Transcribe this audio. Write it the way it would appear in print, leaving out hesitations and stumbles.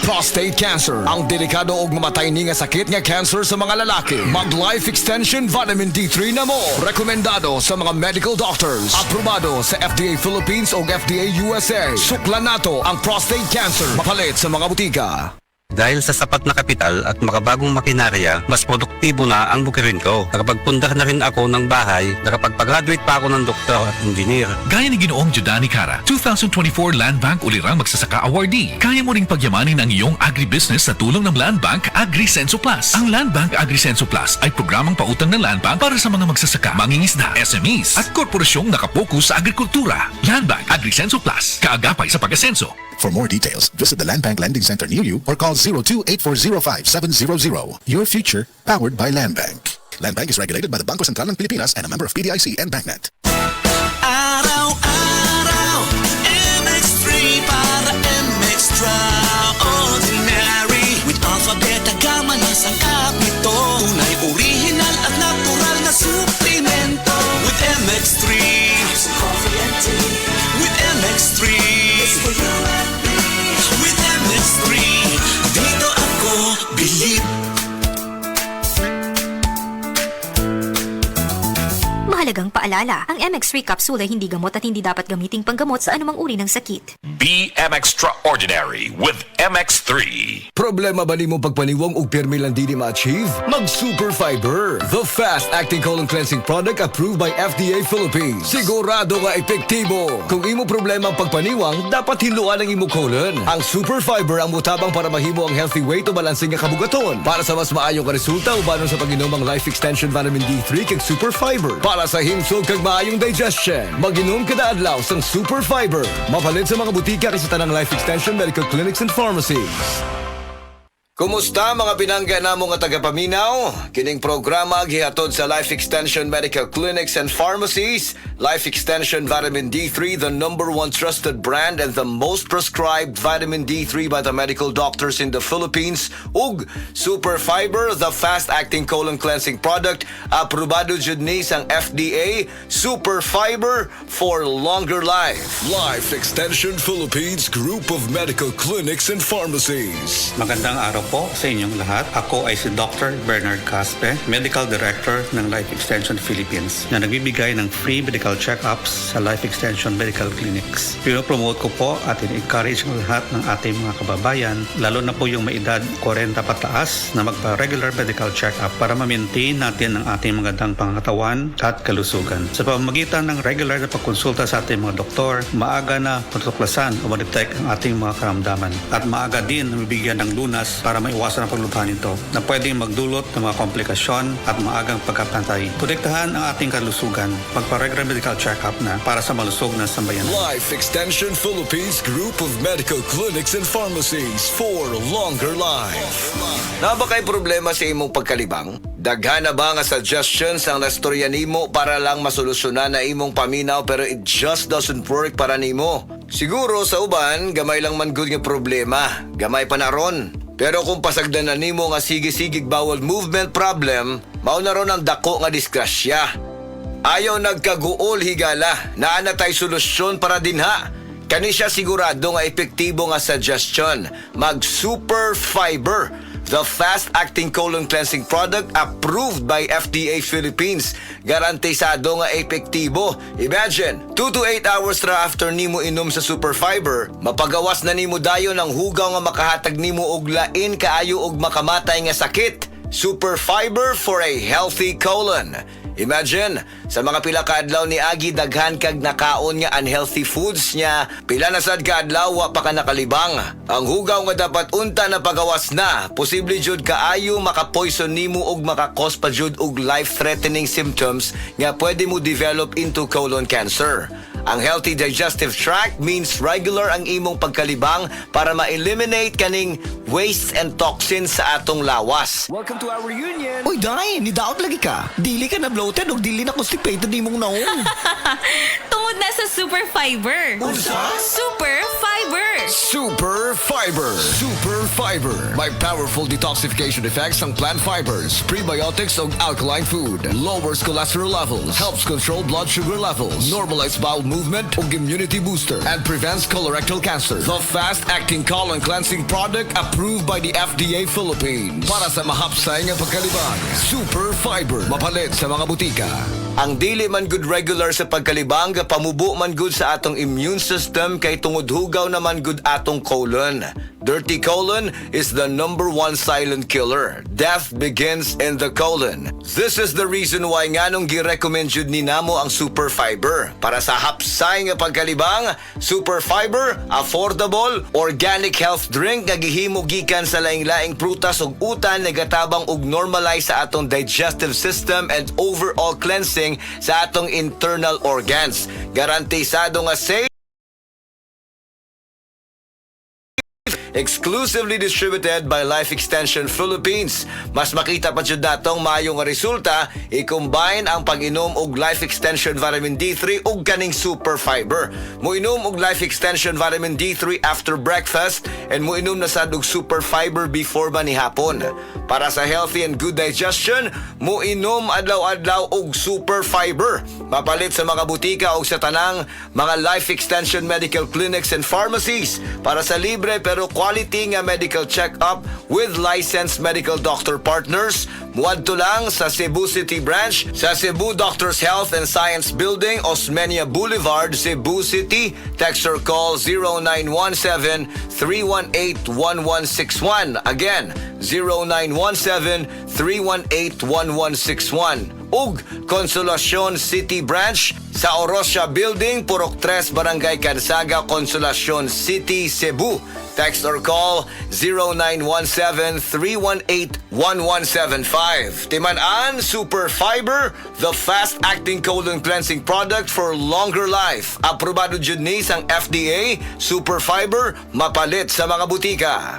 Prostate cancer, ang delikado ug mamatay ni nga sakit nga cancer sa mga lalaki. Mag Life Extension Vitamin D3 na mo. Rekomendado sa mga medical doctors. Aprobado sa FDA Philippines ug FDA USA. Suklan nato ang prostate cancer. Mapalit sa mga butika. Dahil sa sapat na kapital at makabagong makinarya, mas produktibo na ang bukirin ko. Nakapagpundar na rin ako ng bahay, nakapagpag-graduate pa ako ng doktor at engineer. Gaya ni Ginoong Jodani Cara, 2024 Land Bank Ulirang Magsasaka Awardee. Kaya mo ring pagyamanin ang iyong agribusiness sa tulong ng Land Bank AgriSenso Plus. Ang Land Bank AgriSenso Plus ay programang pautang ng Land Bank para sa mga magsasaka, mangingisda, SMEs at korporasyong nakapokus sa agrikultura. Land Bank AgriSenso Plus, kaagapay sa pag-asenso. For more details, visit the Land Bank Lending Center near you or call 02-8405-700. Your future, powered by Land Bank. Land Bank is regulated by the Bangko Sentral ng Pilipinas and a member of PDIC and BancNet. Araw-araw, MX3 para MX-Traordinary. With alphabet, gamma na sangkap nito. Tunay, original at natural na suplemento. With MX3, coffee and tea. With MX3, it's for you and me. With MX3, dito ako bilib. Mahalagang paalala, ang MX3 capsule ay hindi gamot at hindi dapat gamiting panggamot sa anumang uri ng sakit. Be Extraordinary with MX3. Problema ba ni mo pagpaniwang ug pirmi lang di ma-achieve? Mag Super Fiber, the fast-acting colon cleansing product approved by FDA Philippines. Sigurado nga epektibo. Kung imo problema ang pagpaniwang, dapat hiluan ang imo colon. Ang Super Fiber ang mutabang para mahimo ang healthy weight o balansing nga kabugaton. Para sa mas maayong resulta ubanon sa pag-inom ang Life Extension Vitamin D3 kag Super Fiber. Para sa himsog kag maayong digestion, mag-inom kada adlaw sang Super Fiber. Mapalit sa mga butika kay sa tanang Life Extension Medical Clinics and Pharmacies. Kumusta mga pinangga namo nga taga-paminaw? Kining programa gihatod sa Life Extension Medical Clinics and Pharmacies. Life Extension Vitamin D3, the #1 trusted brand and the most prescribed vitamin D3 by the medical doctors in the Philippines. Ug Super Fiber, the fast-acting colon cleansing product, aprobado jud ni sang FDA. Super Fiber for longer life. Life Extension Philippines Group of Medical Clinics and Pharmacies. Magandang araw po sa inyong lahat. Ako ay si Dr. Bernard Caspe, Medical Director ng Life Extension Philippines na nagbibigay ng free medical check-ups sa Life Extension Medical Clinics. Pinopromote ko po at in-encourage ang lahat ng ating mga kababayan, lalo na po yung may edad 40 pataas na magpa-regular medical check-up para ma-maintain natin ang ating magandang pangatawan at kalusugan. Sa pamamagitan ng regular na pagkonsulta sa ating mga doktor, maaga na matutuklasan o ma-detect ang ating mga karamdaman at maaga din na mabigyan ng lunas para maiwasan ang paglubhan nito na pwedeng magdulot ng mga komplikasyon at maagang pagkapantay. Protektahan ang ating kalusugan. Magpa-regular medical check-up na para sa malusog na sambayan. Life Extension Philippines Group of Medical Clinics and Pharmacies for longer life. Na ba kay problema sa imong pagkalibang? Daghan na ba nga suggestions ang nastorya nimo para lang masolusyonan na imong paminaw pero it just doesn't work para nimo? Siguro sa uban, gamay lang man good nga problema. Gamay pa na ron. Pero kung pasagdan na nimo nga sige-sigig bowel movement problem, mao na ron ang dako nga disgrasya. Ayaw nagkaguol higala, naa na tay solusyon para dinha. Kani siya sigurado nga epektibo nga suggestion. Mag Super Fiber, the fast-acting colon cleansing product approved by FDA Philippines. Garantisado nga epektibo. Imagine, 2 to 8 hours ra after nimo inom sa Super Fiber, mapagawas na nimo dayon ang hugaw nga makahatag nimo og lain kaayo og makamatay nga sakit. Super Fiber for a healthy colon. Imagine, sa mga pila ka adlaw ni Agi daghan kag nakaon nga unhealthy foods niya, pila na sad ka adlaw wa pa ka nakalibang. Ang hugaw nga dapat unta na pagawas na, posible jud kaayo makapoison nimo og makakos pa jud og life-threatening symptoms nga pwede mo develop into colon cancer. Ang healthy digestive tract means regular ang imong pagkalibang para ma-eliminate kaning wastes and toxins sa atong lawas. Welcome to our reunion. Uy, Day, nidaot lagi ka. Dili ka na bloated o dili na constipated di mong naong. Tungod na sa Super Fiber. Super Fiber. Super Fiber. Super Fiber. May powerful detoxification effects ang plant fibers, prebiotics ug alkaline food. Lowers cholesterol levels, helps control blood sugar levels, normalize bowel movement ug immunity booster, and prevents colorectal cancer. The fast-acting colon cleansing product approved by the FDA Philippines. Para sa mahapsay nga pagkalibang. Super Fiber. Mapalit sa mga butika. Ang dili man good regular sa pagkalibang, pamubo man good sa atong immune system kay tungod hugaw naman good atong colon. Dirty colon is the #1 silent killer. Death begins in the colon. This is the reason why nganong gi-recommend jud ni namo ang Super Fiber. Para sa hapsay nga pagkalibang, Super Fiber, affordable, organic health drink nga gihimo gikan sa laing-laing prutas ug utan nagatabang ug normalize sa atong digestive system and overall cleansing sa atong internal organs. Garantisado nga safe, exclusively distributed by Life Extension Philippines. Mas makita pa jud natong maayo nga resulta i-combine ang pag-inom og Life Extension Vitamin D3 ug kaning Super Fiber. Moinom og Life Extension Vitamin D3 after breakfast and moinom na sad og Super Fiber before manihapon. Para sa healthy and good digestion, moinom adlaw-adlaw og Super Fiber. Mapalit sa mga butika o sa tanang mga Life Extension medical clinics and pharmacies para sa libre pero quality nga medical check-up with licensed medical doctor partners. Muadto lang sa Cebu City Branch sa Cebu Doctors Health and Science Building, Osmeña Boulevard, Cebu City. Text or call 0917-318-1161. Again, 0917-318-1161. ug Consolacion City Branch sa Orosia Building, Purok 3, Barangay Cansaga, Consolacion City, Cebu. Text or call 0917-318-1175. Timan-an Super Fiber, the fast-acting colon cleansing product for longer life. Aprobado jud ni sang FDA. Super Fiber, mapalit sa mga butika.